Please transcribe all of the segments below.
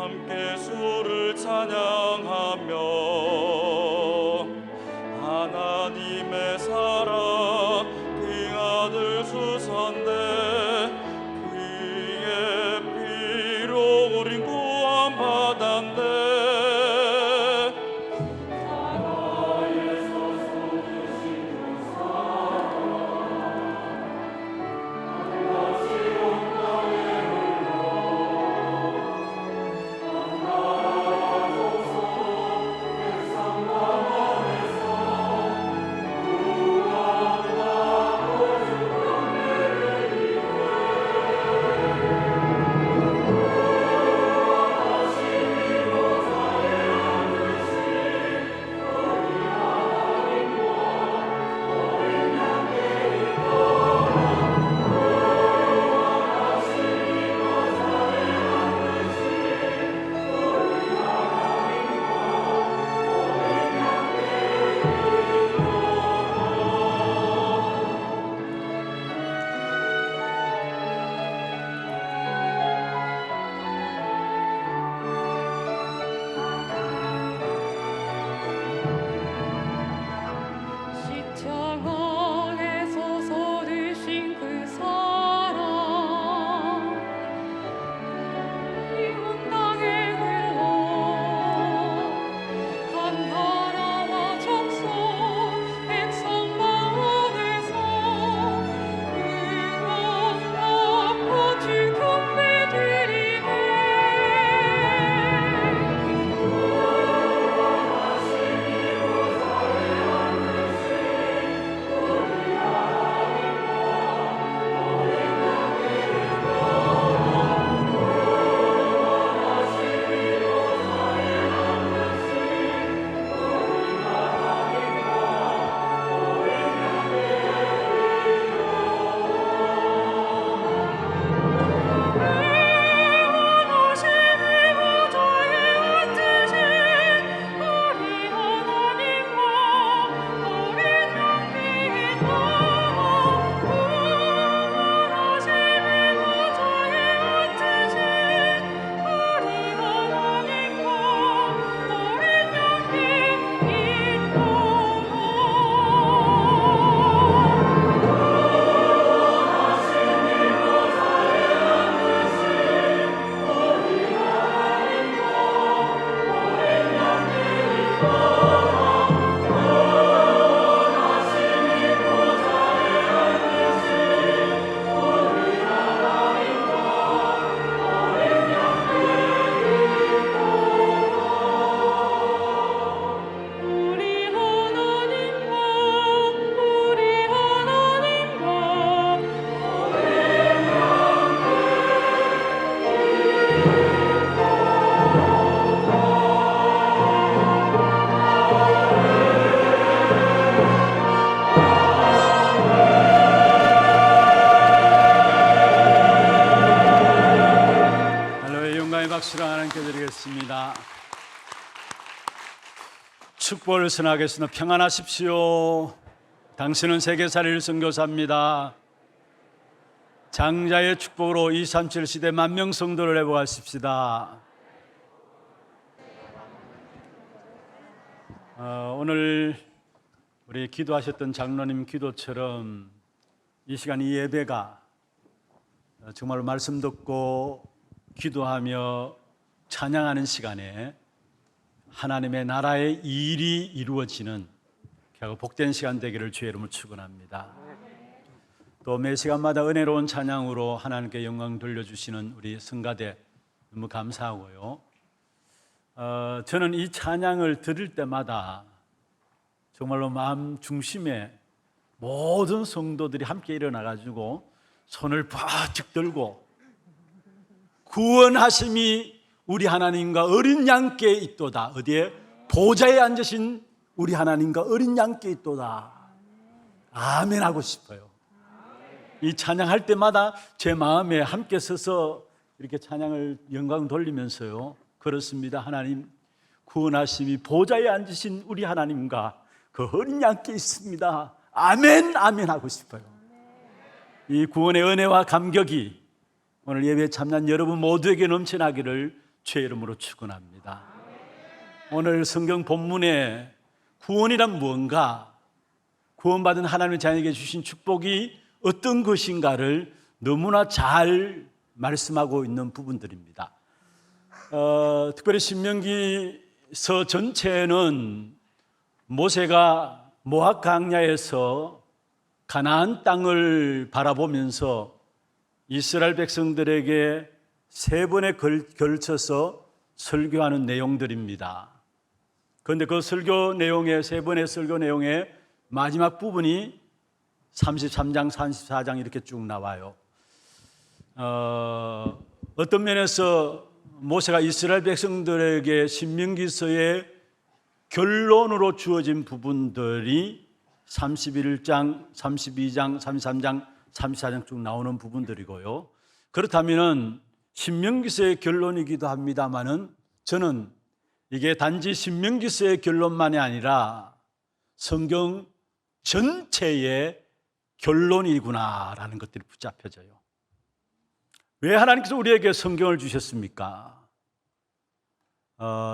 함께 주를 찬양하며 하나님의 사랑 그 아들 주셨네. 그의 피로 우린 구원받았네. 박수를 하나님께 드리겠습니다. 축복을 선하겠습니다. 평안하십시오. 당신은 세계살이를 선교사입니다. 장자의 축복으로 237 시대 만명 성도를 회복하십시다. 오늘 우리 기도하셨던 장로님 기도처럼 이 시간 이 예배가 정말로 말씀 듣고 기도하며 찬양하는 시간에 하나님의 나라의 일이 이루어지는 복된 시간 되기를 주의 이름으로 축원합니다. 또 매 시간마다 은혜로운 찬양으로 하나님께 영광 돌려주시는 우리 성가대 너무 감사하고요. 저는 이 찬양을 들을 때마다 정말로 마음 중심에 모든 성도들이 함께 일어나가지고 손을 바짝 들고 구원하심이 우리 하나님과 어린 양께 있도다. 어디에? 보좌에 앉으신 우리 하나님과 어린 양께 있도다. 아멘 하고 싶어요. 이 찬양할 때마다 제 마음에 함께 서서 이렇게 찬양을 영광 돌리면서요, 그렇습니다. 하나님 구원하심이 보좌에 앉으신 우리 하나님과 그 어린 양께 있습니다. 아멘 아멘 하고 싶어요. 이 구원의 은혜와 감격이 오늘 예배에 참여한 여러분 모두에게 넘쳐나기를 주의 이름으로 축원합니다. 오늘 성경 본문에 구원이란 무언가, 구원받은 하나님의 자녀에게 주신 축복이 어떤 것인가를 너무나 잘 말씀하고 있는 부분들입니다. 특별히 신명기서 전체는 모세가 모압 광야에서 가나안 땅을 바라보면서 이스라엘 백성들에게 세 번에 걸쳐서 설교하는 내용들입니다. 그런데 그 설교 내용의 세 번의 설교 내용의 마지막 부분이 33장, 34장 이렇게 쭉 나와요. 어떤 면에서 모세가 이스라엘 백성들에게 신명기서의 결론으로 주어진 부분들이 31장, 32장, 33장, 34장 쭉 나오는 부분들이고요. 그렇다면 신명기서의 결론이기도 합니다만은 저는 이게 단지 신명기서의 결론만이 아니라 성경 전체의 결론이구나라는 것들이 붙잡혀져요. 왜 하나님께서 우리에게 성경을 주셨습니까?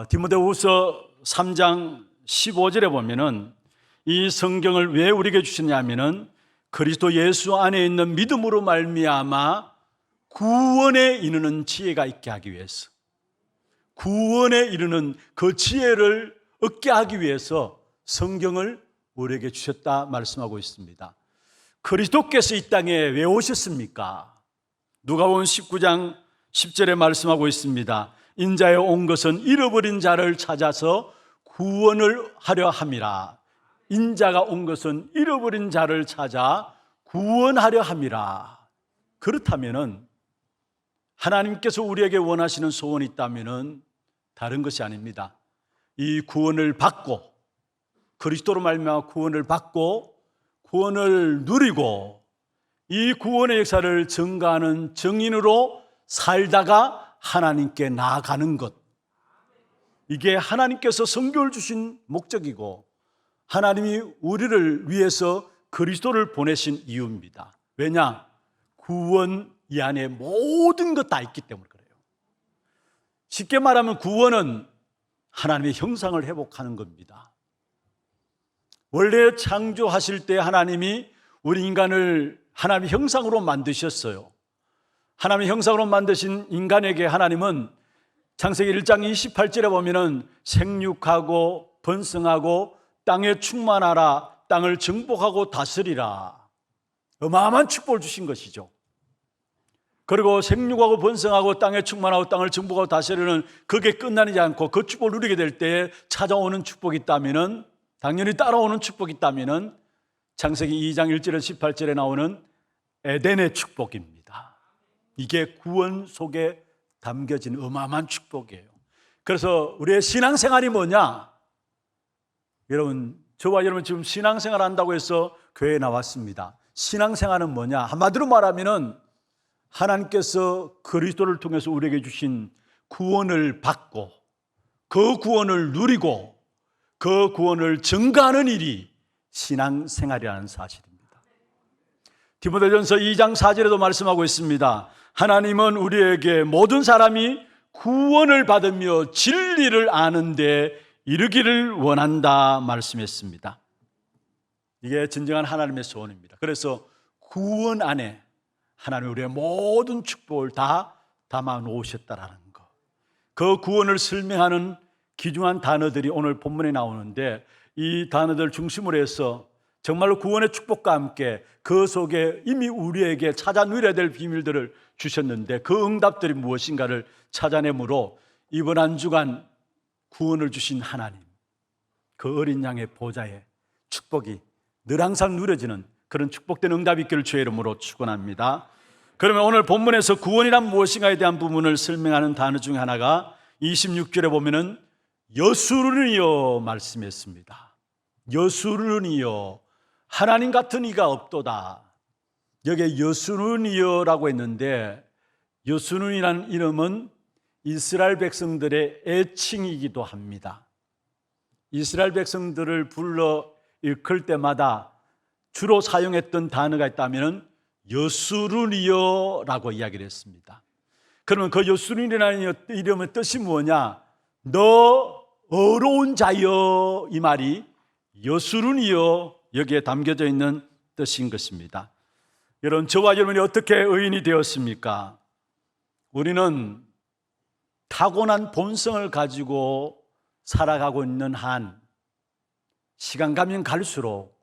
디모데후서 3장 15절에 보면은 이 성경을 왜 우리에게 주셨냐면은 그리스도 예수 안에 있는 믿음으로 말미암아 구원에 이르는 지혜가 있게 하기 위해서, 구원에 이르는 그 지혜를 얻게 하기 위해서 성경을 우리에게 주셨다 말씀하고 있습니다. 그리스도께서 이 땅에 왜 오셨습니까? 누가복음 19장 10절에 말씀하고 있습니다. 인자에 온 것은 잃어버린 자를 찾아서 구원을 하려 함이라. 인자가 온 것은 잃어버린 자를 찾아 구원하려 함이라. 그렇다면은 하나님께서 우리에게 원하시는 소원이 있다면은 다른 것이 아닙니다. 이 구원을 받고, 그리스도로 말미암아 구원을 받고 구원을 누리고 이 구원의 역사를 증거하는 증인으로 살다가 하나님께 나아가는 것, 이게 하나님께서 성경을 주신 목적이고 하나님이 우리를 위해서 그리스도를 보내신 이유입니다. 왜냐? 구원 이 안에 모든 것 다 있기 때문에 그래요. 쉽게 말하면 구원은 하나님의 형상을 회복하는 겁니다. 원래 창조하실 때 하나님이 우리 인간을 하나님의 형상으로 만드셨어요. 하나님의 형상으로 만드신 인간에게 하나님은 창세기 1장 28절에 보면은 생육하고 번성하고 땅에 충만하라, 땅을 정복하고 다스리라, 어마어마한 축복을 주신 것이죠. 그리고 생육하고 번성하고 땅에 충만하고 땅을 정복하고 다스리는 그게 끝나지 않고 그 축복을 누리게 될 때에 찾아오는 축복이 있다면은, 당연히 따라오는 축복이 있다면은 창세기 2장 1절에서 18절에 나오는 에덴의 축복입니다. 이게 구원 속에 담겨진 어마어마한 축복이에요. 그래서 우리의 신앙생활이 뭐냐? 여러분, 저와 여러분 지금 신앙생활 한다고 해서 교회에 나왔습니다. 신앙생활은 뭐냐? 한마디로 말하면은 하나님께서 그리스도를 통해서 우리에게 주신 구원을 받고 그 구원을 누리고 그 구원을 증거하는 일이 신앙생활이라는 사실입니다. 디모데전서 2장 4절에도 말씀하고 있습니다. 하나님은 우리에게 모든 사람이 구원을 받으며 진리를 아는 데 이르기를 원한다 말씀했습니다. 이게 진정한 하나님의 소원입니다. 그래서 구원 안에 하나님 우리의 모든 축복을 다 담아 놓으셨다라는 것, 그 구원을 설명하는 귀중한 단어들이 오늘 본문에 나오는데, 이 단어들 중심으로 해서 정말로 구원의 축복과 함께 그 속에 이미 우리에게 찾아 누려야 될 비밀들을 주셨는데 그 응답들이 무엇인가를 찾아내므로 이번 한 주간 구원을 주신 하나님, 그 어린 양의 보좌에 축복이 늘 항상 누려지는 그런 축복된 응답이 있기를 주의 이름으로 축원합니다. 그러면 오늘 본문에서 구원이란 무엇인가에 대한 부분을 설명하는 단어 중에 하나가 26절에 보면은 여수르니여 말씀했습니다. 여수르니여, 하나님 같은 이가 없도다. 여기에 여수르니여라고 했는데, 여수르니라는 이름은 이스라엘 백성들의 애칭이기도 합니다. 이스라엘 백성들을 불러 일컬 때마다 주로 사용했던 단어가 있다면 여수르니여라고 이야기를 했습니다. 그러면 그 여수룬이라는 이름의 뜻이 뭐냐? 너 어려운 자여, 이 말이 여수룬이여 여기에 담겨져 있는 뜻인 것입니다. 여러분, 저와 여러분이 어떻게 의인이 되었습니까? 우리는 타고난 본성을 가지고 살아가고 있는 한 시간 가면 갈수록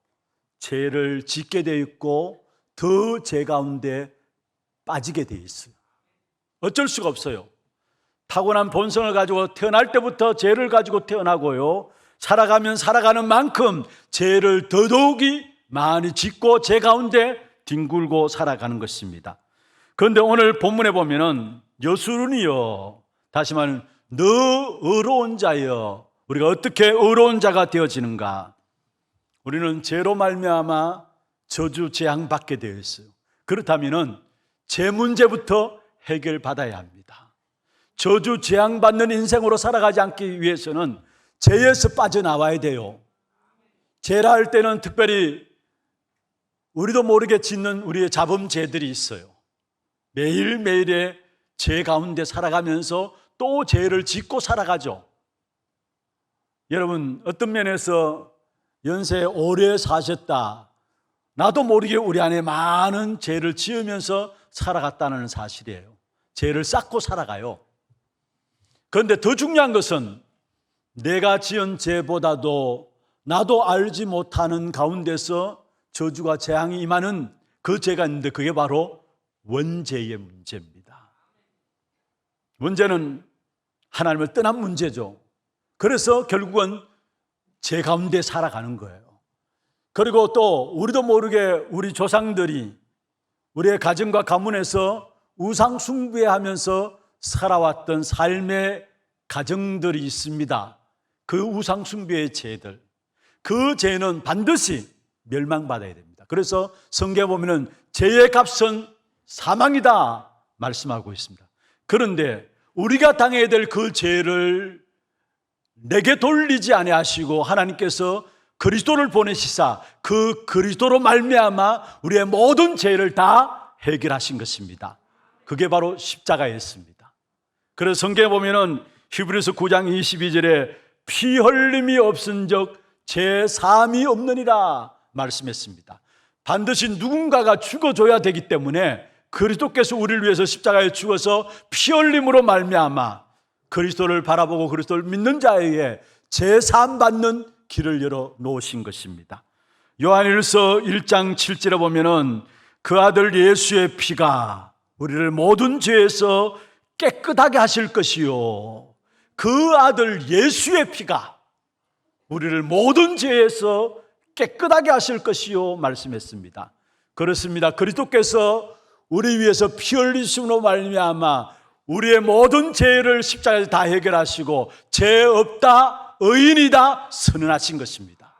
죄를 짓게 되어 있고 더 죄 가운데 빠지게 되어 있어요. 어쩔 수가 없어요. 타고난 본성을 가지고 태어날 때부터 죄를 가지고 태어나고요, 살아가면 살아가는 만큼 죄를 더더욱이 많이 짓고 죄 가운데 뒹굴고 살아가는 것입니다. 그런데 오늘 본문에 보면은 여수룬이여, 다시 말하면 너 의로운 자여, 우리가 어떻게 의로운 자가 되어지는가? 우리는 죄로 말미암아 저주 재앙받게 되어 있어요. 그렇다면은 죄 문제부터 해결받아야 합니다. 저주 재앙받는 인생으로 살아가지 않기 위해서는 죄에서 빠져나와야 돼요. 죄라 할 때는 특별히 우리도 모르게 짓는 우리의 자범죄들이 있어요. 매일매일의 죄 가운데 살아가면서 또 죄를 짓고 살아가죠. 여러분, 어떤 면에서 연세 오래 사셨다, 나도 모르게 우리 안에 많은 죄를 지으면서 살아갔다는 사실이에요. 죄를 쌓고 살아가요. 그런데 더 중요한 것은 내가 지은 죄보다도 나도 알지 못하는 가운데서 저주가 재앙이 임하는 그 죄가 있는데, 그게 바로 원죄의 문제입니다. 문제는 하나님을 떠난 문제죠. 그래서 결국은 죄 가운데 살아가는 거예요. 그리고 또 우리도 모르게 우리 조상들이 우리의 가정과 가문에서 우상 숭배하면서 살아왔던 삶의 가정들이 있습니다. 그 우상 숭배의 죄들, 그 죄는 반드시 멸망받아야 됩니다. 그래서 성경에 보면은 죄의 값은 사망이다 말씀하고 있습니다. 그런데 우리가 당해야 될 그 죄를 내게 돌리지 아니하시고 하나님께서 그리스도를 보내시사 그 그리스도로 말미암아 우리의 모든 죄를 다 해결하신 것입니다. 그게 바로 십자가였습니다. 그래서 성경에 보면은 히브리서 9장 22절에 피 흘림이 없은즉 죄 사함이 없느니라 말씀했습니다. 반드시 누군가가 죽어줘야 되기 때문에 그리스도께서 우리를 위해서 십자가에 죽어서 피 흘림으로 말미암아 그리스도를 바라보고 그리스도를 믿는 자에게 죄 사함 받는 길을 열어 놓으신 것입니다. 요한일서 1장 7절에 보면은 그 아들 예수의 피가 우리를 모든 죄에서 깨끗하게 하실 것이요, 그 아들 예수의 피가 우리를 모든 죄에서 깨끗하게 하실 것이요 말씀했습니다. 그렇습니다. 그리스도께서 우리 위해서 피 흘리심으로 말미암아 우리의 모든 죄를 십자가에서 다 해결하시고 죄 없다, 의인이다 선언하신 것입니다.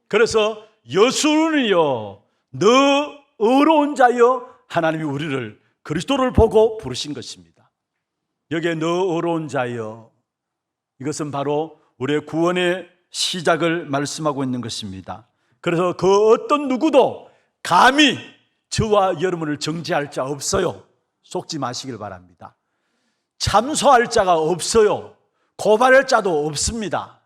그래서 여수룬이여 너 의로운 자여, 하나님이 우리를 그리스도를 보고 부르신 것입니다. 여기에 너 의로운 자여, 이것은 바로 우리의 구원의 시작을 말씀하고 있는 것입니다. 그래서 그 어떤 누구도 감히 저와 여러분을 정죄할 자 없어요. 속지 마시길 바랍니다. 참소할 자가 없어요. 고발할 자도 없습니다.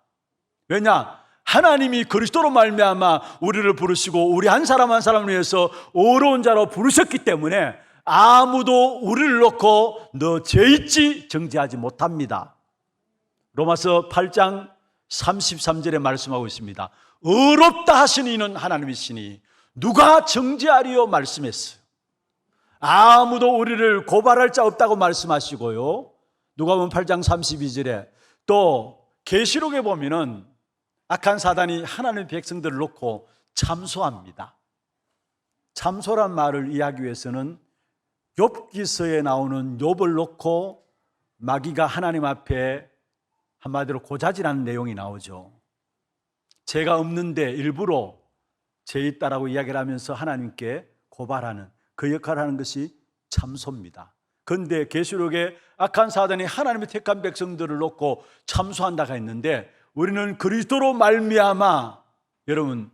왜냐? 하나님이 그리스도로 말미암아 우리를 부르시고 우리 한 사람 한 사람을 위해서 의로운 자로 부르셨기 때문에 아무도 우리를 놓고 너 죄 있지 정죄하지 못합니다. 로마서 8장 33절에 말씀하고 있습니다. 의롭다 하신 이는 하나님이시니 누가 정죄하리요 말씀했어요. 아무도 우리를 고발할 자 없다고 말씀하시고요, 누가복음 8장 32절에 또 계시록에 보면은 악한 사단이 하나님의 백성들을 놓고 참소합니다. 참소란 말을 이해하기 위해서는 욥기서에 나오는 욥을 놓고 마귀가 하나님 앞에 한마디로 고자질하는 내용이 나오죠. 죄가 없는데 일부러 죄 있다라고 이야기를 하면서 하나님께 고발하는 그 역할을 하는 것이 참소입니다. 그런데 계시록에 악한 사단이 하나님의 택한 백성들을 놓고 참소한다가 있는데, 우리는 그리스도로 말미암아 여러분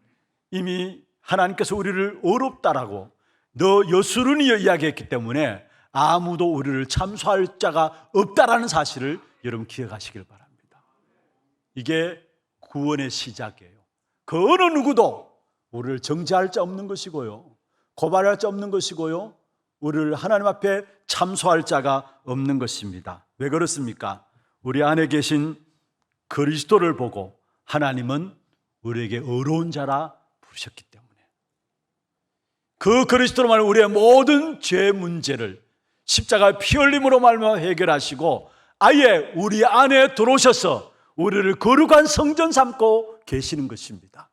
이미 하나님께서 우리를 의롭다라고 너 여수룬이여 이야기했기 때문에 아무도 우리를 참소할 자가 없다라는 사실을 여러분 기억하시길 바랍니다. 이게 구원의 시작이에요. 그 어느 누구도 우리를 정죄할 자 없는 것이고요, 고발할 자 없는 것이고요, 우리를 하나님 앞에 참소할 자가 없는 것입니다. 왜 그렇습니까? 우리 안에 계신 그리스도를 보고 하나님은 우리에게 의로운 자라 부르셨기 때문에, 그 그리스도로 말하면 우리의 모든 죄 문제를 십자가 피 흘림으로 말미암아 해결하시고 아예 우리 안에 들어오셔서 우리를 거룩한 성전 삼고 계시는 것입니다.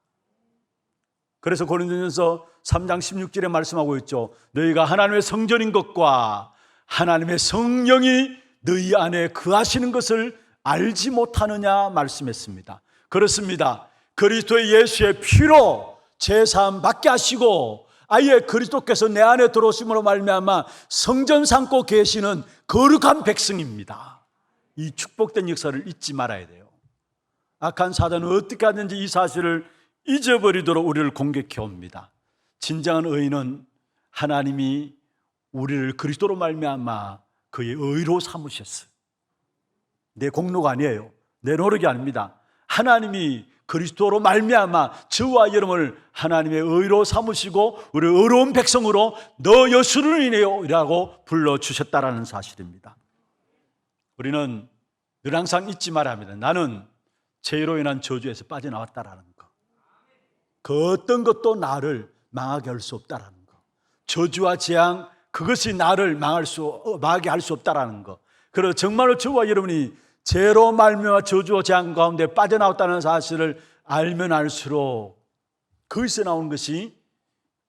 그래서 고린도전서 3장 16절에 말씀하고 있죠. 너희가 하나님의 성전인 것과 하나님의 성령이 너희 안에 거하시는 것을 알지 못하느냐 말씀했습니다. 그렇습니다. 그리스도의 예수의 피로 제사함 받게 하시고 아예 그리스도께서 내 안에 들어오심으로 말미암아 성전 삼고 계시는 거룩한 백성입니다. 이 축복된 역사를 잊지 말아야 돼요. 악한 사단은 어떻게 하든지 이 사실을 잊어버리도록 우리를 공격해 옵니다. 진정한 의인은 하나님이 우리를 그리스도로 말미암아 그의 의로 삼으셨어요. 내 공로가 아니에요. 내 노력이 아닙니다. 하나님이 그리스도로 말미암아 저와 여러분을 하나님의 의로 삼으시고 우리를 의로운 백성으로 너 여수르이네요라고 불러주셨다라는 사실입니다. 우리는 늘 항상 잊지 말아야 합니다. 나는 죄로 인한 저주에서 빠져나왔다라는 거. 그 어떤 것도 나를 망하게 할 수 없다라는 거. 저주와 재앙 그것이 나를 망하게 할 수 없다라는 거. 그래서 정말로 저와 여러분이 죄로 말미암아 저주와 재앙 가운데 빠져나왔다는 사실을 알면 알수록 거기서 나오는 것이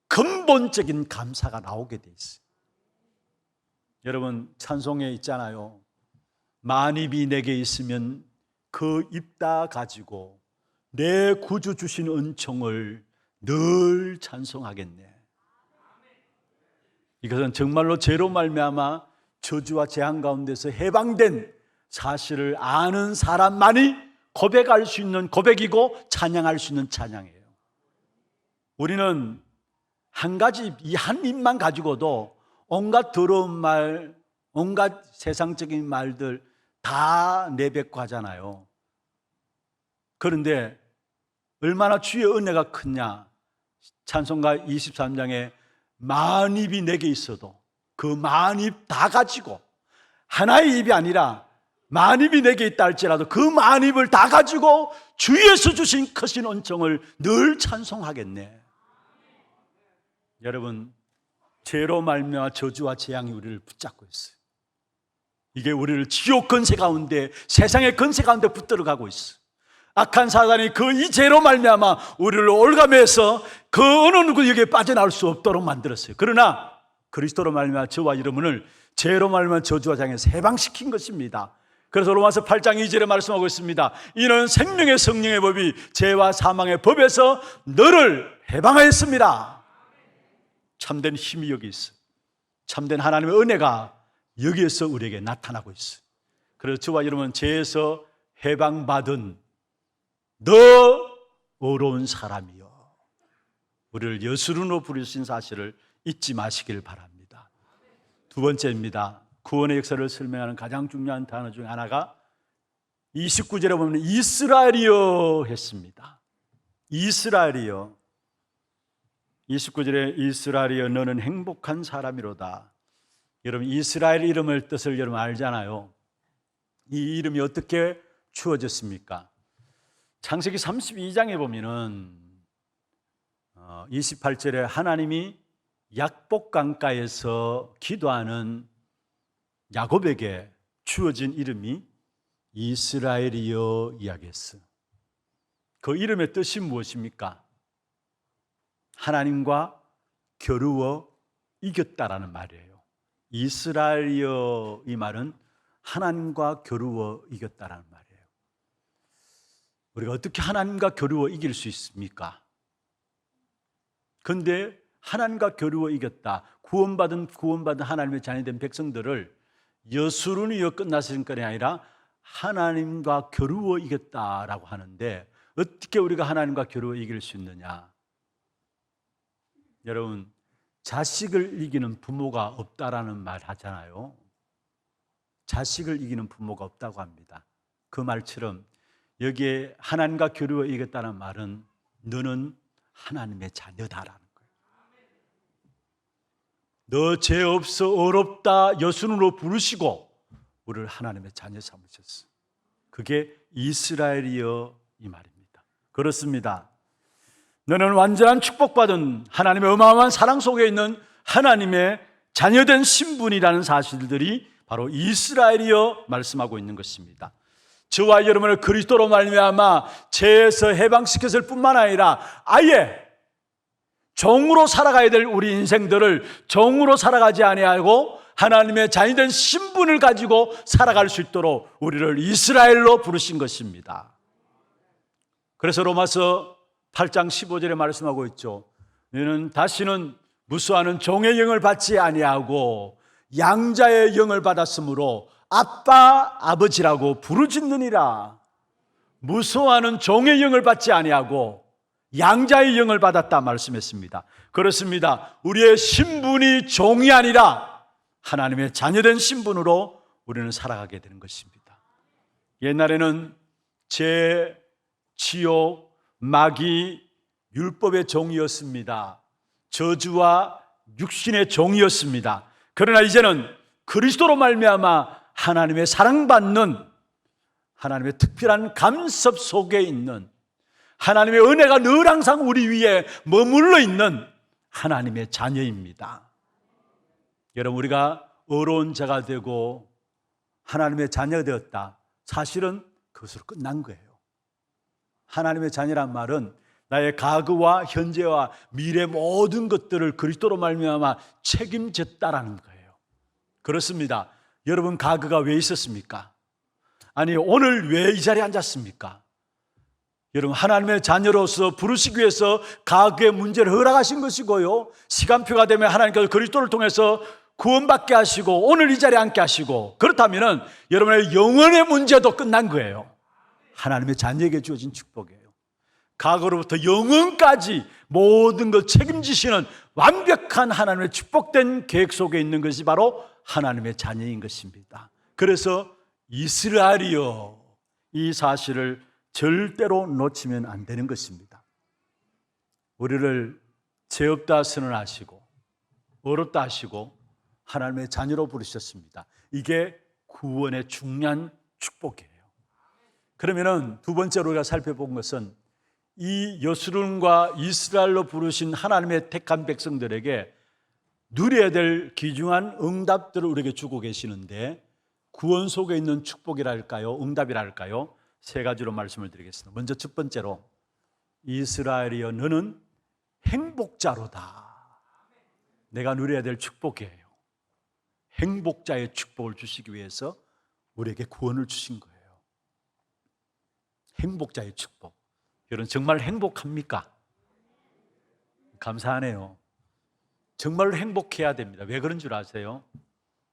근본적인 감사가 나오게 돼 있어요. 여러분 찬송에 있잖아요. 만입이 내게 있으면 그 입 다 가지고 내 구주 주신 은총을 늘 찬송하겠네. 이것은 정말로 죄로 말미암아 저주와 재앙 가운데서 해방된 사실을 아는 사람만이 고백할 수 있는 고백이고 찬양할 수 있는 찬양이에요. 우리는 한 가지 이 한 입만 가지고도 온갖 더러운 말, 온갖 세상적인 말들 다 내뱉고 하잖아요. 그런데 얼마나 주의 은혜가 크냐. 찬송가 23장에 만입이 내게 있어도 그 만입 다 가지고 하나의 입이 아니라 만입이 내게 있다 할지라도 그 만입을 다 가지고 주에서 주신 크신 은총을 늘 찬송하겠네. 여러분 죄로 말미암아 저주와 재앙이 우리를 붙잡고 있어요. 이게 우리를 지옥 근세 가운데 세상의 근세 가운데 붙들어가고 있어요. 악한 사단이 그 이 죄로 말미암아 우리를 올가매서 그 어느 누구에게 빠져나올 수 없도록 만들었어요. 그러나 그리스도로 말미암아 저와 여러분을 죄로 말미암아 저주와 재앙에서 해방시킨 것입니다. 그래서 로마서 8장 2절에 말씀하고 있습니다. 이는 생명의 성령의 법이 죄와 사망의 법에서 너를 해방하였습니다. 참된 힘이 여기 있어. 참된 하나님의 은혜가 여기에서 우리에게 나타나고 있어. 그래서 저와 여러분 죄에서 해방받은 너 어려운 사람이여 우리를 여수르노 부르신 사실을 잊지 마시길 바랍니다. 두 번째입니다. 구원의 역사를 설명하는 가장 중요한 단어 중 하나가 29절에 보면 이스라엘이여 했습니다. 이스라엘이여. 29절에 이스라엘이여 너는 행복한 사람이로다. 여러분 이스라엘 이름의 뜻을 여러분 알잖아요. 이 이름이 어떻게 주어졌습니까? 창세기 32장에 보면은 28절에 하나님이 약복강가에서 기도하는 야곱에게 주어진 이름이 이스라엘이여 이야기했어. 그 이름의 뜻이 무엇입니까? 하나님과 겨루어 이겼다라는 말이에요. 이스라엘이여 이 말은 하나님과 겨루어 이겼다라는 말이에요. 우리가 어떻게 하나님과 겨루어 이길 수 있습니까? 그런데 하나님과 겨루어 이겼다. 구원받은 하나님의 자녀된 백성들을 여수르니여 끝났을 것이 아니라 하나님과 겨루어 이겼다라고 하는데 어떻게 우리가 하나님과 겨루어 이길 수 있느냐? 여러분 자식을 이기는 부모가 없다라는 말 하잖아요. 자식을 이기는 부모가 없다고 합니다. 그 말처럼 여기에 하나님과 교류가 이겼다는 말은 너는 하나님의 자녀다라는 거예요. 너 죄 없어 어렵다 여순으로 부르시고 우리를 하나님의 자녀 삼으셨어. 그게 이스라엘이여 이 말입니다. 그렇습니다. 너는 완전한 축복받은 하나님의 어마어마한 사랑 속에 있는 하나님의 자녀된 신분이라는 사실들이 바로 이스라엘이여 말씀하고 있는 것입니다. 저와 여러분을 그리스도로 말미암아 죄에서 해방시켰을 뿐만 아니라 아예 종으로 살아가야 될 우리 인생들을 종으로 살아가지 아니하고 하나님의 자녀된 신분을 가지고 살아갈 수 있도록 우리를 이스라엘로 부르신 것입니다. 그래서 로마서 8장 15절에 말씀하고 있죠. 너는 다시는 무수하는 종의 영을 받지 아니하고 양자의 영을 받았으므로 아빠 아버지라고 부르짖느니라. 무수하는 종의 영을 받지 아니하고 양자의 영을 받았다 말씀했습니다. 그렇습니다. 우리의 신분이 종이 아니라 하나님의 자녀된 신분으로 우리는 살아가게 되는 것입니다. 옛날에는 죄, 지옥, 마귀, 율법의 종이었습니다. 저주와 육신의 종이었습니다. 그러나 이제는 그리스도로 말미암아 하나님의 사랑받는 하나님의 특별한 감섭 속에 있는 하나님의 은혜가 늘 항상 우리 위에 머물러 있는 하나님의 자녀입니다. 여러분, 우리가 의로운 자가 되고 하나님의 자녀가 되었다. 사실은 그것으로 끝난 거예요. 하나님의 자녀란 말은 나의 과거와 현재와 미래 모든 것들을 그리스도로 말미암아 책임졌다라는 거예요. 그렇습니다. 여러분, 과거가 왜 있었습니까? 아니, 오늘 왜 이 자리에 앉았습니까? 여러분, 하나님의 자녀로서 부르시기 위해서 과거의 문제를 허락하신 것이고요, 시간표가 되면 하나님께서 그리스도를 통해서 구원받게 하시고 오늘 이 자리에 앉게 하시고, 그렇다면 여러분의 영혼의 문제도 끝난 거예요. 하나님의 자녀에게 주어진 축복이에요. 과거로부터 영혼까지 모든 걸 책임지시는 완벽한 하나님의 축복된 계획 속에 있는 것이 바로 하나님의 자녀인 것입니다. 그래서 이스라엘이여, 이 사실을 절대로 놓치면 안 되는 것입니다. 우리를 죄 없다 선언하시고 어렵다 하시고 하나님의 자녀로 부르셨습니다. 이게 구원의 중요한 축복이에요. 그러면은 두 번째로 우리가 살펴본 것은 이 여수론과 이스라엘로 부르신 하나님의 택한 백성들에게 누려야 될 귀중한 응답들을 우리에게 주고 계시는데, 구원 속에 있는 축복이랄까요, 응답이랄까요, 세 가지로 말씀을 드리겠습니다. 먼저 첫 번째로, 이스라엘이여 너는 행복자로다. 내가 누려야 될 축복이에요. 행복자의 축복을 주시기 위해서 우리에게 구원을 주신 거예요. 행복자의 축복. 여러분, 정말 행복합니까? 감사하네요. 정말로 행복해야 됩니다. 왜 그런 줄 아세요?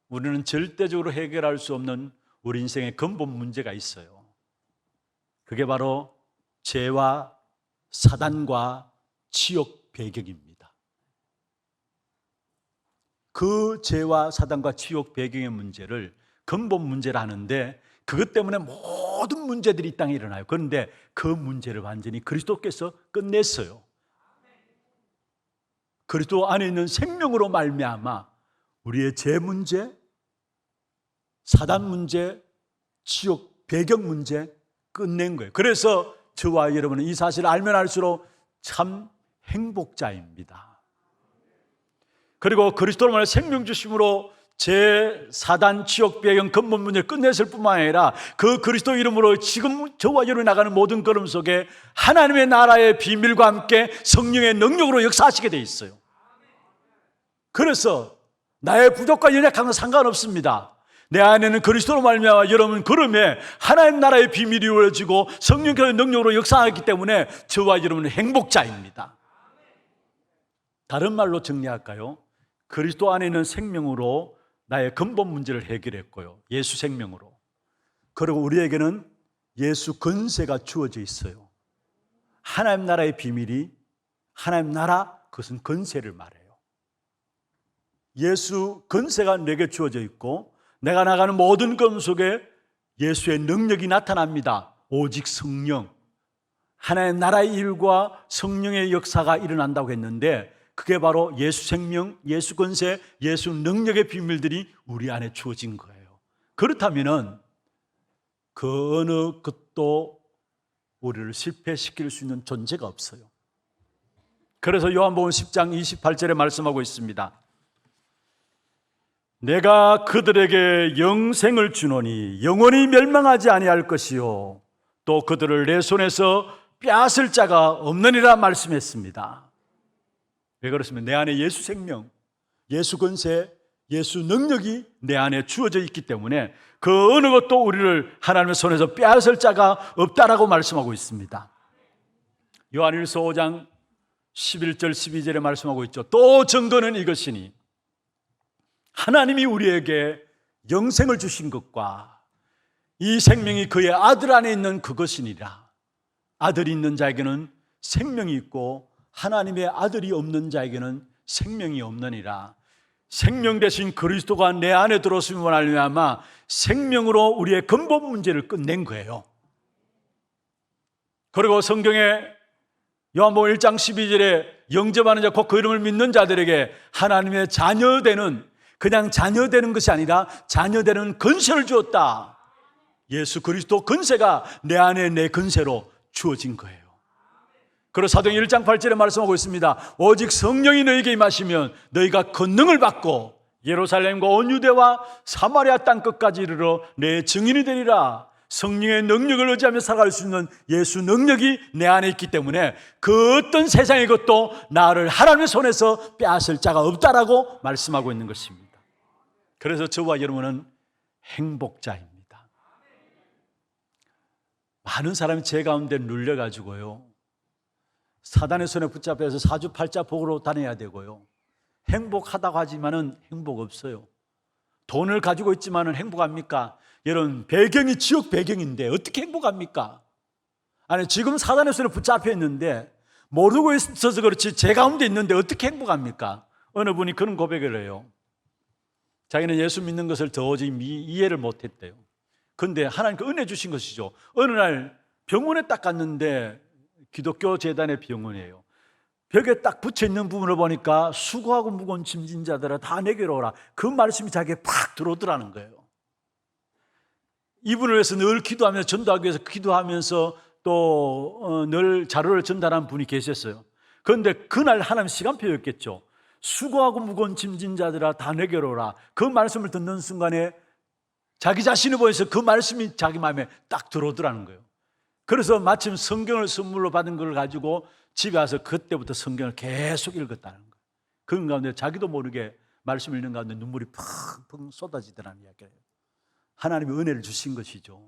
우리는 절대적으로 해결할 수 없는 우리 인생의 근본 문제가 있어요. 그게 바로 죄와 사단과 지옥 배경입니다. 그 죄와 사단과 지옥 배경의 문제를 근본 문제라 하는데, 그것 때문에 모든 문제들이 이 땅에 일어나요. 그런데 그 문제를 완전히 그리스도께서 끝냈어요. 그리스도 안에 있는 생명으로 말미암아 우리의 죄 문제, 사단 문제, 지옥 배경 문제 끝낸 거예요. 그래서 저와 여러분은 이 사실을 알면 알수록 참 행복자입니다. 그리고 그리스도로 말해 생명 주심으로 제 사단 지옥 배경 근본 문제를 끝냈을 뿐만 아니라 그 그리스도 이름으로 지금 저와 여러분이 나가는 모든 걸음 속에 하나님의 나라의 비밀과 함께 성령의 능력으로 역사하시게 돼 있어요. 그래서 나의 부족과 연약한 건 상관없습니다. 내 안에는 그리스도로 말미암아 여러분 걸음에 하나님 나라의 비밀이 이루어지고 성령의 능력으로 역사하기 때문에 저와 여러분은 행복자입니다. 다른 말로 정리할까요? 그리스도 안에 있는 생명으로 나의 근본 문제를 해결했고요, 예수 생명으로. 그리고 우리에게는 예수 권세가 주어져 있어요. 하나님 나라의 비밀이, 하나님 나라, 그것은 권세를 말해요. 예수 권세가 내게 주어져 있고 내가 나가는 모든 것 속에 예수의 능력이 나타납니다. 오직 성령, 하나의 나라의 일과 성령의 역사가 일어난다고 했는데 그게 바로 예수 생명, 예수 권세, 예수 능력의 비밀들이 우리 안에 주어진 거예요. 그렇다면 그 어느 것도 우리를 실패시킬 수 있는 존재가 없어요. 그래서 요한복음 10장 28절에 말씀하고 있습니다. 내가 그들에게 영생을 주노니 영원히 멸망하지 아니할 것이요 또 그들을 내 손에서 빼앗을 자가 없느니라 말씀했습니다. 왜 그렇습니까? 내 안에 예수 생명, 예수 권세, 예수 능력이 내 안에 주어져 있기 때문에 그 어느 것도 우리를 하나님의 손에서 빼앗을 자가 없다라고 말씀하고 있습니다. 요한일서 5장 11절 12절에 말씀하고 있죠. 또 증거는 이것이니 하나님이 우리에게 영생을 주신 것과 이 생명이 그의 아들 안에 있는 그것이니라. 아들이 있는 자에게는 생명이 있고 하나님의 아들이 없는 자에게는 생명이 없느니라. 생명 대신 그리스도가 내 안에 들어오심으로 말미암아 생명으로 우리의 근본 문제를 끝낸 거예요. 그리고 성경에 요한복음 1장 12절에 영접하는 자 곧 그 이름을 믿는 자들에게 하나님의 자녀되는, 그냥 자녀되는 것이 아니라 자녀되는 권세를 주었다. 예수 그리스도 권세가 내 안에 내 권세로 주어진 거예요. 그리고 사도행 1장 8절에 말씀하고 있습니다. 오직 성령이 너희에게 임하시면 너희가 권능을 받고 예루살렘과 온 유대와 사마리아 땅끝까지 이르러 내 증인이 되리라. 성령의 능력을 의지하며 살아갈 수 있는 예수 능력이 내 안에 있기 때문에 그 어떤 세상의 것도 나를 하나님의 손에서 빼앗을 자가 없다라고 말씀하고 있는 것입니다. 그래서 저와 여러분은 행복자입니다. 많은 사람이 제 가운데 눌려가지고요, 사단의 손에 붙잡혀서 사주팔자복으로 다녀야 되고요, 행복하다고 하지만은 행복 없어요. 돈을 가지고 있지만은 행복합니까? 여러분, 배경이 지옥 배경인데 어떻게 행복합니까? 아니, 지금 사단의 손에 붙잡혀 있는데 모르고 있어서 그렇지 제 가운데 있는데 어떻게 행복합니까? 어느 분이 그런 고백을 해요. 자기는 예수 믿는 것을 도저히 이해를 못했대요. 그런데 하나님께 은혜 주신 것이죠. 어느 날 병원에 딱 갔는데, 기독교 재단의 병원이에요. 벽에 딱 붙여있는 부분을 보니까 수고하고 무거운 짐진 자들아 다 내게로 오라. 그 말씀이 자기에 팍 들어오더라는 거예요. 이분을 위해서 늘 기도하면서, 전도하기 위해서 기도하면서 또 늘 자료를 전달한 분이 계셨어요. 그런데 그날 하나님 시간표였겠죠. 수고하고 무거운 짐진 자들아 다 내게로 오라. 그 말씀을 듣는 순간에 자기 자신을 보여서 그 말씀이 자기 마음에 딱 들어오더라는 거예요. 그래서 마침 성경을 선물로 받은 걸 가지고 집에 와서 그때부터 성경을 계속 읽었다는 거예요. 그런 가운데 자기도 모르게 말씀 읽는 가운데 눈물이 펑펑 쏟아지더라는 이야기예요. 하나님이 은혜를 주신 것이죠.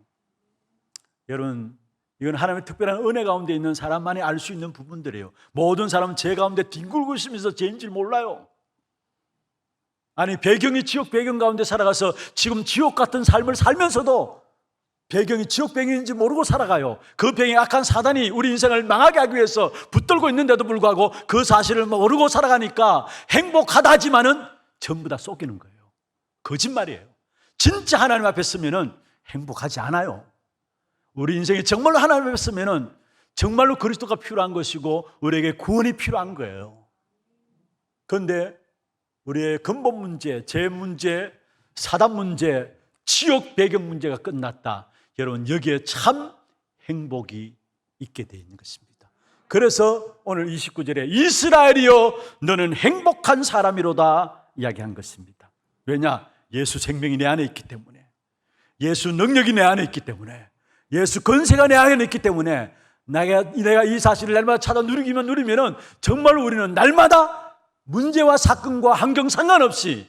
여러분, 이건 하나님의 특별한 은혜 가운데 있는 사람만이 알 수 있는 부분들이에요. 모든 사람은 제 가운데 뒹굴고 있으면서 죄인 줄 몰라요. 아니, 배경이 지옥 배경 가운데 살아가서 지금 지옥 같은 삶을 살면서도 배경이 지옥 배경인지 모르고 살아가요. 그 배경이 악한 사단이 우리 인생을 망하게 하기 위해서 붙들고 있는데도 불구하고 그 사실을 모르고 살아가니까 행복하다 하지만은 전부 다 속이는 거예요. 거짓말이에요. 진짜 하나님 앞에 서면은 행복하지 않아요. 우리 인생이 정말로 하나님 앞에 서면은 정말로 그리스도가 필요한 것이고 우리에게 구원이 필요한 거예요. 그런데 우리의 근본 문제, 죄 문제, 사단 문제, 지옥 배경 문제가 끝났다. 여러분, 여기에 참 행복이 있게 되어 있는 것입니다. 그래서 오늘 29절에 이스라엘이여 너는 행복한 사람이로다 이야기한 것입니다. 왜냐? 예수 생명이 내 안에 있기 때문에, 예수 능력이 내 안에 있기 때문에, 예수 권세가 내 안에 있기 때문에 내가 이 사실을 날마다 찾아 누리면 정말 우리는 날마다 문제와 사건과 환경 상관없이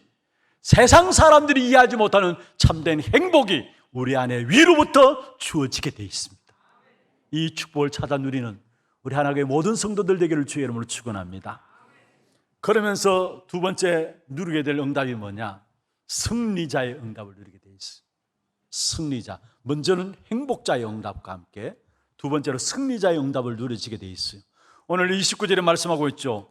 세상 사람들이 이해하지 못하는 참된 행복이 우리 안에 위로부터 주어지게 되어 있습니다. 이 축복을 찾아 누리는 우리 하나님의 모든 성도들 되기를 주의 이름으로 축원합니다. 그러면서 두 번째 누리게 될 응답이 뭐냐? 승리자의 응답을 누리게 되어 있어요. 승리자. 먼저는 행복자의 응답과 함께 두 번째로 승리자의 응답을 누려지게 되어 있어요. 오늘 29절에 말씀하고 있죠.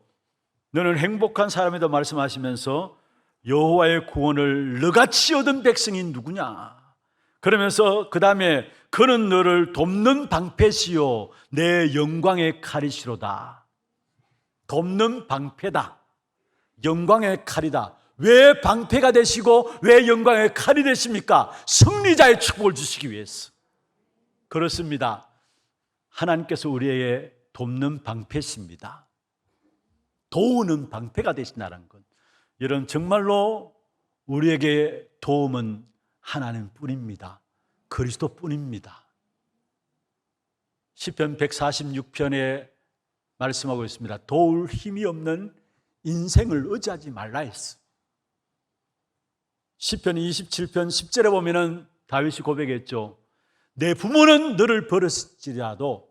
너는 행복한 사람이다 말씀하시면서 여호와의 구원을 너같이 얻은 백성이 누구냐? 그러면서 그 다음에 그는 너를 돕는 방패시요 내 영광의 칼이시로다. 돕는 방패다. 영광의 칼이다. 왜 방패가 되시고 왜 영광의 칼이 되십니까? 승리자의 축복을 주시기 위해서. 그렇습니다. 하나님께서 우리에게 돕는 방패십니다. 도우는 방패가 되신다는 것. 여러분, 정말로 우리에게 도움은 하나님 뿐입니다. 그리스도 뿐입니다. 시편 146편에 말씀하고 있습니다. 도울 힘이 없는 인생을 의지하지 말라 했어. 시편 27편 10절에 보면은 다윗이 고백했죠. 내 부모는 너를 버렸을지라도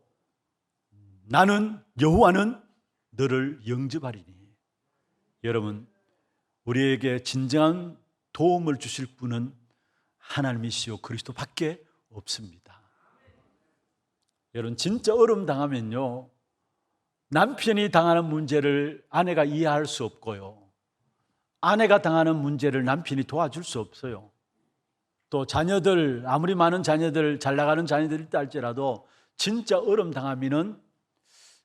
나는 여호와는 너를 영접하리니. 여러분, 우리에게 진정한 도움을 주실 분은 하나님이시요 그리스도밖에 없습니다. 여러분, 진짜 어려움 당하면요, 남편이 당하는 문제를 아내가 이해할 수 없고요, 아내가 당하는 문제를 남편이 도와줄 수 없어요. 또 자녀들, 아무리 많은 자녀들, 잘 나가는 자녀들이 있다 할지라도 진짜 어려움 당하면은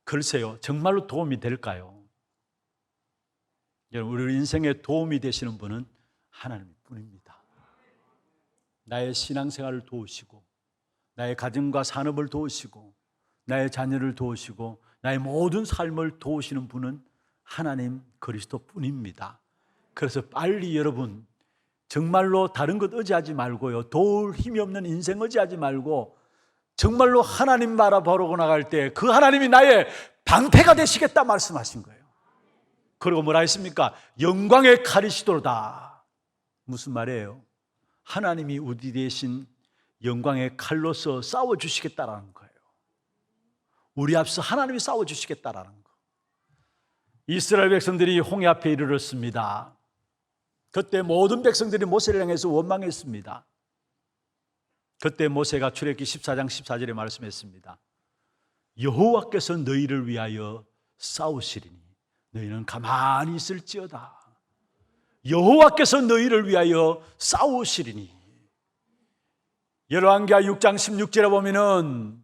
글쎄요, 정말로 도움이 될까요? 여러분, 우리 인생에 도움이 되시는 분은 하나님 뿐입니다. 나의 신앙생활을 도우시고, 나의 가정과 산업을 도우시고, 나의 자녀를 도우시고, 나의 모든 삶을 도우시는 분은 하나님 그리스도 뿐입니다. 그래서 빨리 여러분, 정말로 다른 것 의지하지 말고요, 도울 힘이 없는 인생 의지하지 말고 정말로 하나님 바라보고 나갈 때 그 하나님이 나의 방패가 되시겠다 말씀하신 거예요. 그리고 뭐라 했습니까? 영광의 칼이시도다. 무슨 말이에요? 하나님이 우리 대신 영광의 칼로서 싸워주시겠다라는 거예요. 우리 앞서 하나님이 싸워주시겠다라는 거. 이스라엘 백성들이 홍해 앞에 이르렀습니다. 그때 모든 백성들이 모세를 향해서 원망했습니다. 그때 모세가 출애굽기 14장 14절에 말씀했습니다. 여호와께서 너희를 위하여 싸우시리니 너희는 가만히 있을지어다. 여호와께서 너희를 위하여 싸우시리니. 열왕기하 6장 16절에 보면은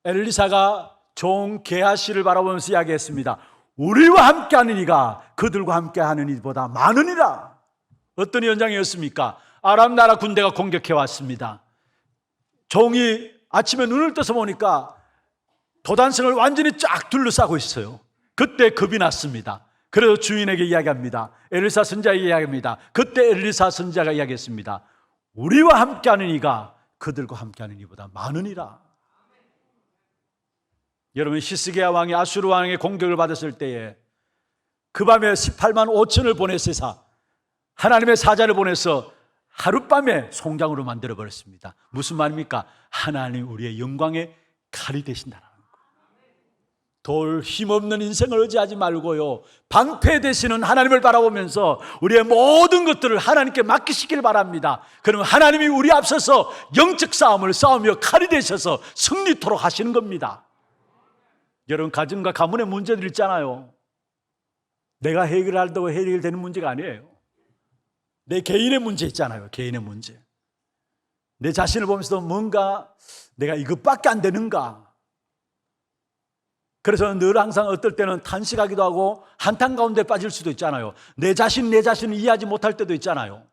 엘리사가 종 게하시를 바라보면서 이야기했습니다. 우리와 함께하는 이가 그들과 함께하는 이보다 많으니라. 어떤 현장이었습니까? 아람 나라 군대가 공격해 왔습니다. 종이 아침에 눈을 떠서 보니까 도단성을 완전히 쫙 둘러싸고 있어요. 그때 겁이 났습니다. 그래서 주인에게 이야기합니다. 엘리사 선지자에게 이야기합니다. 그때 엘리사 선지자가 이야기했습니다. 우리와 함께하는 이가 그들과 함께하는 이보다 많으니라. 여러분, 히스기야 왕이 아수르 왕의 공격을 받았을 때에 그 밤에 18만 5천을 보내세사 하나님의 사자를 보내서 하룻밤에 송장으로 만들어버렸습니다. 무슨 말입니까? 하나님 우리의 영광의 칼이 되신다는 거. 돌 힘없는 인생을 의지하지 말고요, 방패 되시는 하나님을 바라보면서 우리의 모든 것들을 하나님께 맡기시길 바랍니다. 그러면 하나님이 우리 앞서서 영적 싸움을 싸우며 칼이 되셔서 승리토록 하시는 겁니다. 여러분, 가정과 가문의 문제들 있잖아요. 내가 해결한다고 해결되는 문제가 아니에요. 내 개인의 문제 있잖아요. 개인의 문제. 내 자신을 보면서도 뭔가 내가 이것밖에 안 되는가. 그래서 늘 항상 어떨 때는 탄식하기도 하고 한탄 가운데 빠질 수도 있잖아요. 내 자신을 이해하지 못할 때도 있잖아요.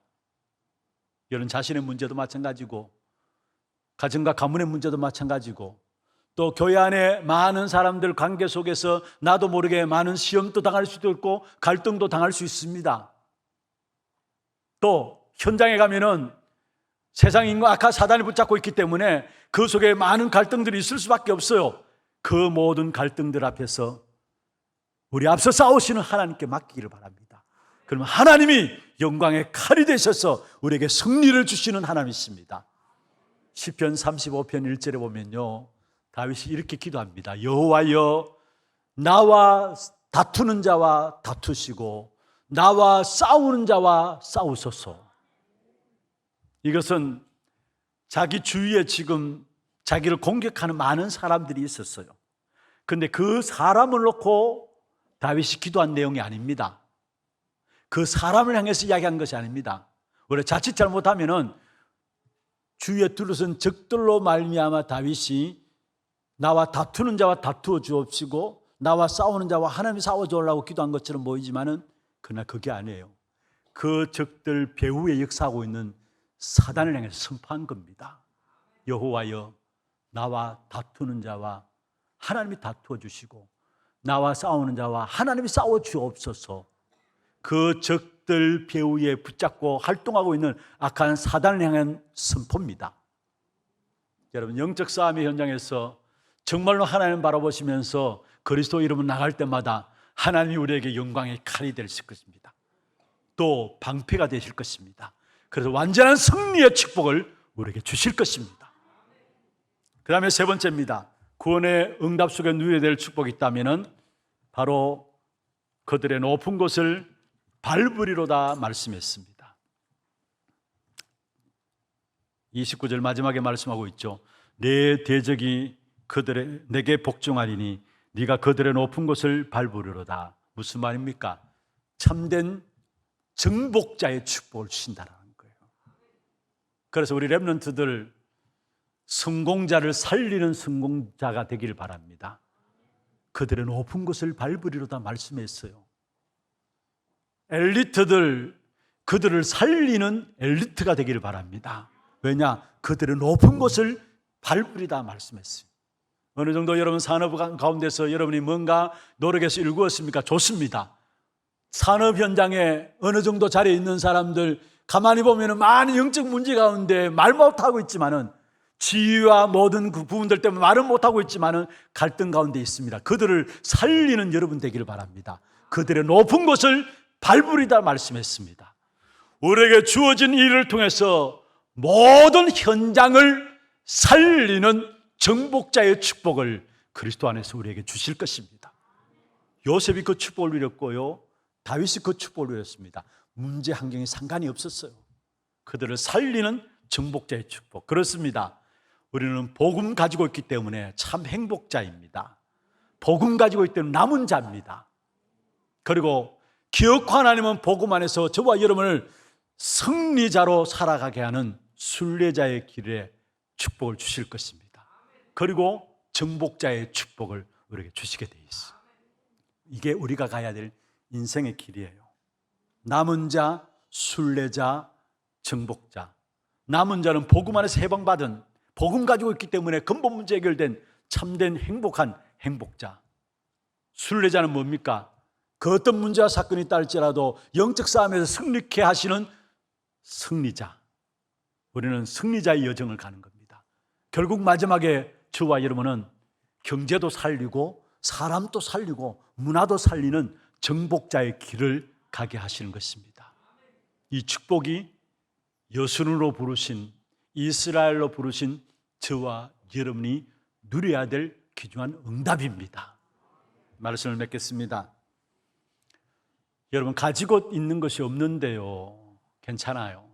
여러분, 자신의 문제도 마찬가지고 가정과 가문의 문제도 마찬가지고 또 교회 안에 많은 사람들 관계 속에서 나도 모르게 많은 시험도 당할 수도 있고 갈등도 당할 수 있습니다. 또 현장에 가면은 세상 인과 악한 사단이 붙잡고 있기 때문에 그 속에 많은 갈등들이 있을 수밖에 없어요. 그 모든 갈등들 앞에서 우리 앞서 싸우시는 하나님께 맡기기를 바랍니다. 그러면 하나님이 영광의 칼이 되셔서 우리에게 승리를 주시는 하나님이십니다. 시편 35편 1절에 보면요, 다윗이 이렇게 기도합니다. 여호와여, 나와 다투는 자와 다투시고 나와 싸우는 자와 싸우소서. 이것은 자기 주위에 지금 자기를 공격하는 많은 사람들이 있었어요. 그런데 그 사람을 놓고 다윗이 기도한 내용이 아닙니다. 그 사람을 향해서 이야기한 것이 아닙니다. 원래 자칫 잘못하면은 주위에 둘러선 적들로 말미암아 다윗이 나와 다투는 자와 다투어 주옵시고 나와 싸우는 자와 하나님이 싸워 주려고 기도한 것처럼 보이지만은 그러나 그게 아니에요. 그 적들 배후에 역사하고 있는 사단을 향해서 선포한 겁니다. 여호와여, 나와 다투는 자와 하나님이 다투어 주시고 나와 싸우는 자와 하나님이 싸워 주옵소서. 그 적들 배후에 붙잡고 활동하고 있는 악한 사단을 향한 선포입니다. 여러분, 영적 싸움의 현장에서 정말로 하나님 바라보시면서 그리스도 이름을 나갈 때마다 하나님이 우리에게 영광의 칼이 되실 것입니다. 또 방패가 되실 것입니다. 그래서 완전한 승리의 축복을 우리에게 주실 것입니다. 그 다음에 세 번째입니다. 구원의 응답 속에 누려야 될 축복이 있다면 바로 그들의 높은 곳을 밟으리로다 말씀했습니다. 29절 마지막에 말씀하고 있죠. 내 대적이 내게 복종하리니 네가 그들의 높은 곳을 밟으리로다. 무슨 말입니까? 참된 정복자의 축복을 주신다는 거예요. 그래서 우리 렘넌트들 성공자를 살리는 성공자가 되기를 바랍니다. 그들의 높은 곳을 밟으리로다 말씀했어요. 엘리트들, 그들을 살리는 엘리트가 되기를 바랍니다. 왜냐? 그들의 높은 곳을 밟으리다 말씀했어요. 어느 정도 여러분 산업 가운데서 여러분이 뭔가 노력해서 일구었습니까? 좋습니다. 산업 현장에 어느 정도 자리에 있는 사람들 가만히 보면 많은 영적 문제 가운데 말 못하고 있지만은 지위와 모든 그 부분들 때문에 말은 못하고 있지만은 갈등 가운데 있습니다. 그들을 살리는 여러분 되기를 바랍니다. 그들의 높은 곳을 밟으리다 말씀했습니다. 우리에게 주어진 일을 통해서 모든 현장을 살리는 정복자의 축복을 그리스도 안에서 우리에게 주실 것입니다. 요셉이 그 축복을 누렸고요, 다윗이 그 축복을 누렸습니다. 문제 환경에 상관이 없었어요. 그들을 살리는 정복자의 축복. 그렇습니다. 우리는 복음 가지고 있기 때문에 참 행복자입니다. 복음 가지고 있기 때문에 남은 자입니다. 그리고 기억과 하나님은 복음 안에서 저와 여러분을 승리자로 살아가게 하는 순례자의 길에 축복을 주실 것입니다. 그리고 정복자의 축복을 우리에게 주시게 되어 있어요. 이게 우리가 가야 될 인생의 길이에요. 남은 자, 순례자, 정복자. 남은 자는 복음 안에서 해방받은, 복음 가지고 있기 때문에 근본 문제 해결된 참된 행복한 행복자. 순례자는 뭡니까? 그 어떤 문제와 사건이 있다 할지라도 영적 싸움에서 승리케 하시는 승리자. 우리는 승리자의 여정을 가는 겁니다. 결국 마지막에 저와 여러분은 경제도 살리고 사람도 살리고 문화도 살리는 정복자의 길을 가게 하시는 것입니다. 이 축복이 여순으로 부르신, 이스라엘로 부르신 저와 여러분이 누려야 될 귀중한 응답입니다. 말씀을 맺겠습니다. 여러분, 가지고 있는 것이 없는데요, 괜찮아요.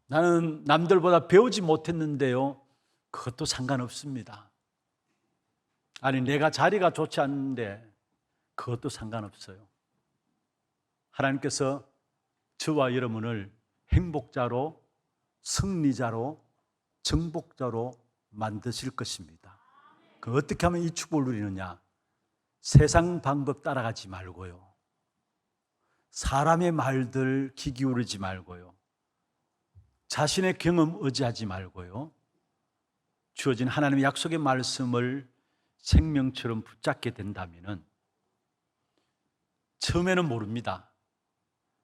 나는 남들보다 배우지 못했는데요, 그것도 상관없습니다. 아니, 내가 자리가 좋지 않는데 그것도 상관없어요. 하나님께서 저와 여러분을 행복자로, 승리자로, 정복자로 만드실 것입니다. 그 어떻게 하면 이 축복을 누리느냐? 세상 방법 따라가지 말고요, 사람의 말들 귀 기울이지 말고요, 자신의 경험 의지하지 말고요, 주어진 하나님의 약속의 말씀을 생명처럼 붙잡게 된다면 처음에는 모릅니다.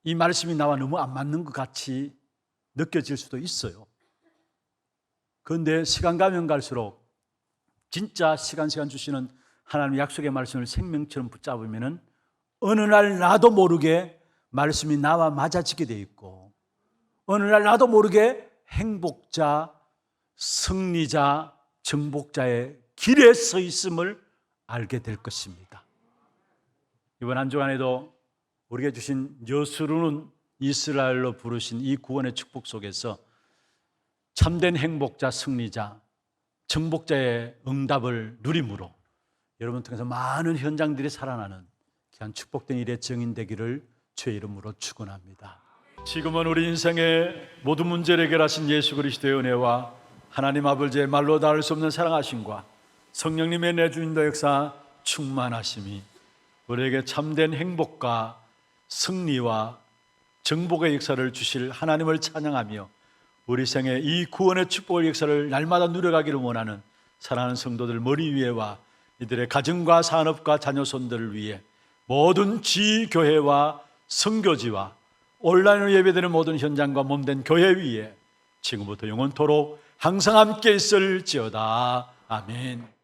이 말씀이 나와 너무 안 맞는 것 같이 느껴질 수도 있어요. 그런데 시간 가면 갈수록 진짜 시간 주시는 하나님의 약속의 말씀을 생명처럼 붙잡으면 어느 날 나도 모르게 말씀이 나와 맞아지게 돼 있고, 어느 날 나도 모르게 행복자, 승리자, 정복자의 길에 서 있음을 알게 될 것입니다. 이번 한 주간에도 우리에게 주신 여수르는 이스라엘로 부르신 이 구원의 축복 속에서 참된 행복자, 승리자, 정복자의 응답을 누림으로 여러분 통해서 많은 현장들이 살아나는 귀한 축복된 일의 증인 되기를 주의 이름으로 축원합니다. 지금은 우리 인생의 모든 문제를 해결하신 예수 그리스도의 은혜와 하나님 아버지의 말로 닿을 수 없는 사랑하심과 성령님의 내주인도 역사 충만하심이 우리에게 참된 행복과 승리와 정복의 역사를 주실 하나님을 찬양하며 우리 생의 이 구원의 축복의 역사를 날마다 누려가기를 원하는 사랑하는 성도들 머리 위에와 이들의 가정과 산업과 자녀손들을 위해 모든 지교회와 선교지와 온라인으로 예배되는 모든 현장과 몸된 교회 위에 지금부터 영원토록 항상 함께 있을지어다. 아멘.